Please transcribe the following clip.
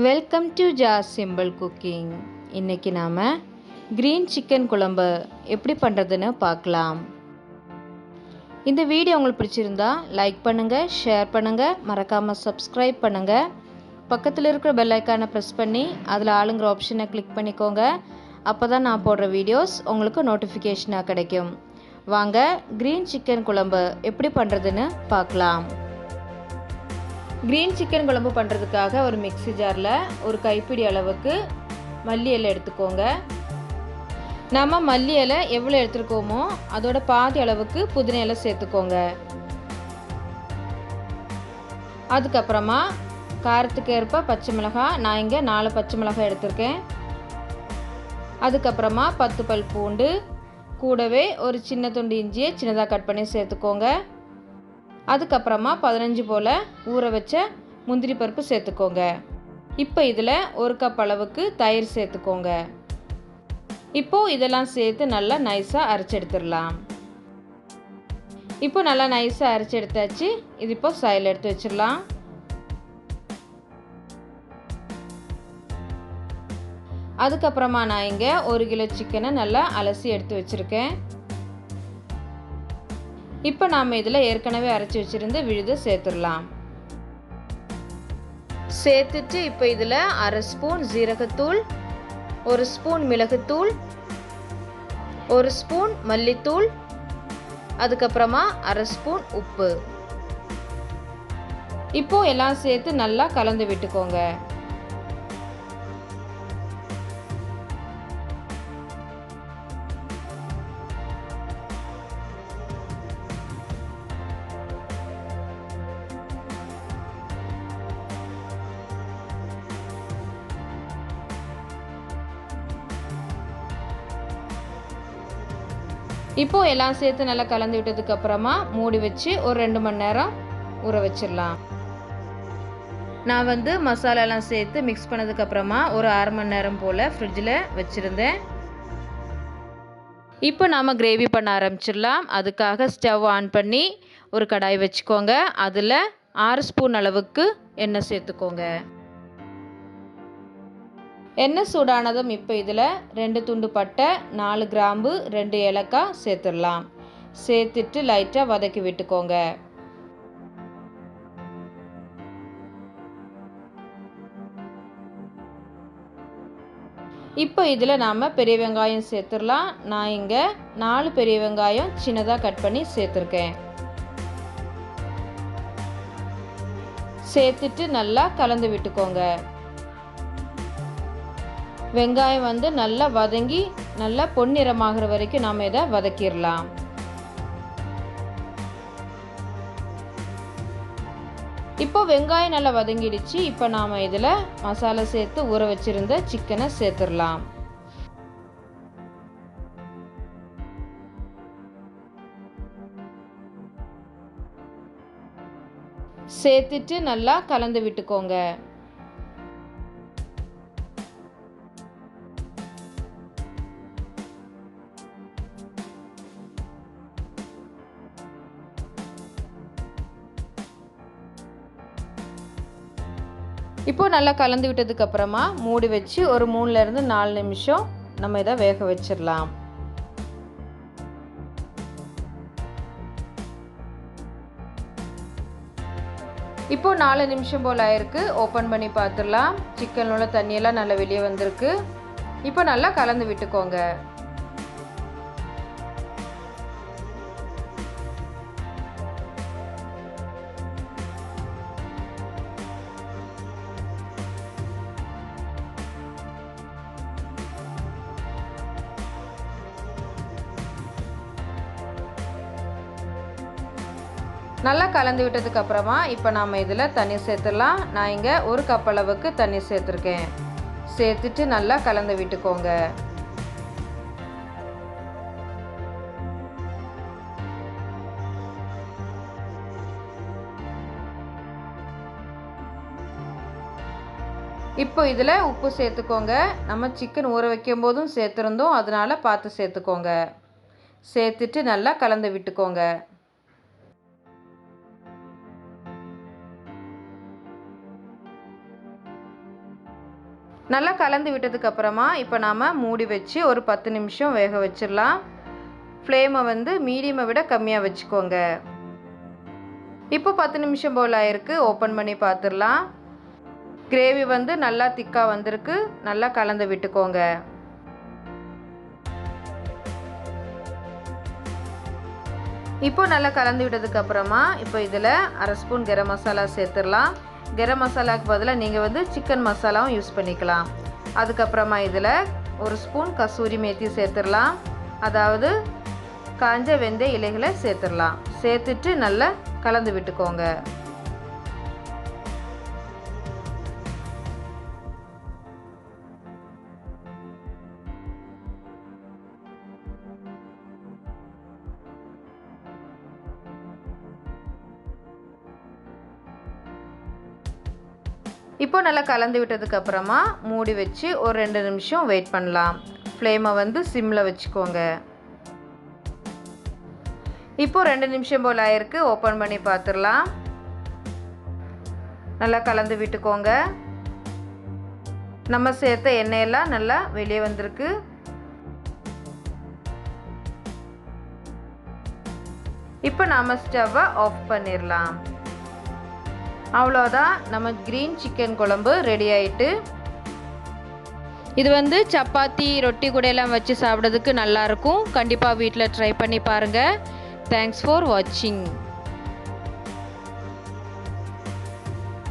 Welcome to simple cooking. இன்றைக்கி நாம் green chicken குழம்பு எப்படி பண்ணுறதுன்னு பார்க்கலாம். இந்த வீடியோ உங்களுக்கு பிடிச்சிருந்தா லைக் பண்ணுங்கள், ஷேர் பண்ணுங்கள், மறக்காமல் சப்ஸ்கிரைப் பண்ணுங்கள். பக்கத்தில் இருக்கிற பெல் ஐக்கானை ப்ரெஸ் பண்ணி அதில் ஆளுங்கிற ஆப்ஷனை கிளிக் பண்ணிக்கோங்க. அப்போ தான் நான் போடுற வீடியோஸ் உங்களுக்கு நோட்டிஃபிகேஷனாக கிடைக்கும். வாங்க க்ரீன் சிக்கன் குழம்பு எப்படி பண்ணுறதுன்னு பார்க்கலாம். க்ரீன் சிக்கன் குழம்பு பண்ணுறதுக்காக ஒரு மிக்ஸி ஜாரில் ஒரு கைப்பிடி அளவுக்கு மல்லி இலை எடுத்துக்கோங்க. நம்ம மல்லி இலை எவ்வளோ எடுத்துருக்கோமோ அதோட பாதி அளவுக்கு புதினா இலை சேர்த்துக்கோங்க. அதுக்கப்புறமா காரத்துக்கு ஏற்ப பச்சை மிளகாய், நான் இங்கே 4 பச்சை மிளகாய் எடுத்திருக்கேன். அதுக்கப்புறமா 10 பல் பூண்டு, கூடவே ஒரு சின்ன துண்டு இஞ்சியை சின்னதாக கட் பண்ணி சேர்த்துக்கோங்க. அதுக்கப்புறமா 15 போல் ஊற வச்ச முந்திரி பருப்பு சேர்த்துக்கோங்க. இப்போ இதில் 1 கப் அளவுக்கு தயிர் சேர்த்துக்கோங்க. இப்போது இதெல்லாம் சேர்த்து நல்லா நைஸாக அரைச்சி எடுத்துடலாம். இப்போ நல்லா நைஸாக அரைச்சி எடுத்தாச்சு. இது இப்போ சைடில் எடுத்து வச்சிடலாம். அதுக்கப்புறமா நான் இங்கே 1 கிலோ சிக்கனை நல்லா அலசி எடுத்து வச்சுருக்கேன். இப்போ நாம் இதில் ஏற்கனவே அரைச்சி வச்சுருந்த விழுதை சேர்த்துடலாம். சேர்த்துட்டு இப்போ இதில் 1/2 ஸ்பூன் ஜீரகத்தூள், 1 ஸ்பூன் மிளகுத்தூள், 1 ஸ்பூன் மல்லித்தூள், அதுக்கப்புறமா 1/2 ஸ்பூன் உப்பு. இப்போ எல்லாம் சேர்த்து நல்லா கலந்து விட்டுக்கோங்க. இப்போது எல்லாம் சேர்த்து நல்லா கலந்து விட்டதுக்கப்புறமா மூடி வச்சு ஒரு 2 மணி நேரம் ஊற வச்சிடலாம். நான் மசாலாலாம் சேர்த்து மிக்ஸ் பண்ணதுக்கப்புறமா ஒரு 1/2 மணி நேரம் போல் ஃப்ரிட்ஜில் வச்சுருந்தேன். இப்போ நாம் கிரேவி பண்ண ஆரம்பிச்சிடலாம். அதுக்காக ஸ்டவ் ஆன் பண்ணி ஒரு கடாய் வச்சுக்கோங்க. அதில் 6 ஸ்பூன் அளவுக்கு எண்ணெய் சேர்த்துக்கோங்க. எண்ணெய் சூடானதும் இப்போ இதில் 2 துண்டு பட்டை, 4 கிராம்பு, 2 ஏலக்காய் சேர்த்துடலாம். சேர்த்துட்டு லைட்டாக வதக்கி விட்டுக்கோங்க. இப்போ இதில் நாம் பெரிய வெங்காயம் சேர்த்துடலாம். நான் இங்கே 4 பெரிய வெங்காயம் சின்னதாக கட் பண்ணி சேர்த்துருக்கேன். சேர்த்துட்டு நல்லா கலந்து விட்டுக்கோங்க. வெங்காயம் நல்லா வதங்கி நல்லா பொன்னிறமாகிற வரைக்கும் நாம் இதை வதக்கிடலாம். இப்போ வெங்காயம் நல்லா வதங்கிடுச்சு. இப்போ நாம் இதில் மசாலா சேர்த்து ஊற வச்சிருந்த சிக்கனை சேர்த்துடலாம். சேர்த்துட்டு நல்லா கலந்து விட்டுக்கோங்க. இப்போ நல்லா கலந்து விட்டதுக்கப்புறமா மூடி வச்சு ஒரு 3லேருந்து 4 நிமிஷம் நம்ம இதை வேக வச்சிடலாம். இப்போ 4 நிமிஷம் போல் ஆயிருக்கு. ஓப்பன் பண்ணி பார்த்துடலாம். சிக்கனில் உள்ள தண்ணியெல்லாம் நல்லா வெளியே வந்திருக்கு. இப்போ நல்லா கலந்து விட்டுக்கோங்க. நல்லா கலந்து விட்டதுக்கப்புறமா இப்போ நாம் இதில் தண்ணி சேர்த்துடலாம். நான் இங்கே 1 கப் அளவுக்கு தண்ணி சேர்த்துருக்கேன். சேர்த்துட்டு நல்லா கலந்து விட்டுக்கோங்க. இப்போ இதில் உப்பு சேர்த்துக்கோங்க. நம்ம சிக்கன் ஊற வைக்கும் போதும் சேர்த்துருந்தோம், அதனால் பார்த்து சேர்த்துக்கோங்க. சேர்த்துட்டு நல்லா கலந்து விட்டுக்கோங்க. நல்லா கலந்து விட்டதுக்கப்புறமா இப்போ நாம் மூடி வச்சு ஒரு 10 நிமிஷம் வேக வச்சிடலாம். ஃப்ளேமை வந்து மீடியமை விட கம்மியாக வச்சுக்கோங்க. இப்போ 10 நிமிஷம் போல் ஆயிருக்கு. ஓப்பன் பண்ணி பார்த்துடலாம். கிரேவி வந்து நல்லா திக்காக வந்திருக்கு. நல்லா கலந்து விட்டுக்கோங்க. இப்போ நல்லா கலந்து விட்டதுக்கப்புறமா இப்போ இதில் 1/2 ஸ்பூன் கரம் மசாலா சேர்த்துடலாம். கரம் மசாலாவுக்கு பதிலாக நீங்கள் வந்து சிக்கன் மசாலாவும் யூஸ் பண்ணிக்கலாம். அதுக்கப்புறமா இதில் 1 ஸ்பூன் கசூரி மேத்தி சேர்த்துடலாம். அதாவது காஞ்ச வெந்தய இலைகளை சேர்த்துடலாம். சேர்த்துட்டு நல்லா கலந்து விட்டுக்கோங்க. இப்போ நல்லா கலந்து விட்டதுக்கப்புறமா மூடி வச்சு ஒரு 2 நிமிஷம் வெயிட் பண்ணலாம். ஃப்ளேமை வந்து சிம்மில் வச்சுக்கோங்க. இப்போ 2 நிமிஷம் போல் ஆயிருக்கு. ஓப்பன் பண்ணி பார்த்துடலாம். நல்லா கலந்து விட்டுக்கோங்க. நம்ம சேர்த்த எண்ணெயெல்லாம் நல்லா வெளியே வந்திருக்கு. இப்போ நாம் ஸ்டவ்வை ஆஃப் பண்ணிடலாம். அவ்வளோதான், நம்ம க்ரீன் சிக்கன் குழம்பு ரெடி ஆயிட்டு. இது வந்து சப்பாத்தி ரொட்டி கூட எல்லாம் வச்சு சாப்பிட்றதுக்கு நல்லாயிருக்கும். கண்டிப்பாக வீட்டில் ட்ரை பண்ணி பாருங்கள். தேங்க்ஸ் ஃபார் வாட்சிங்.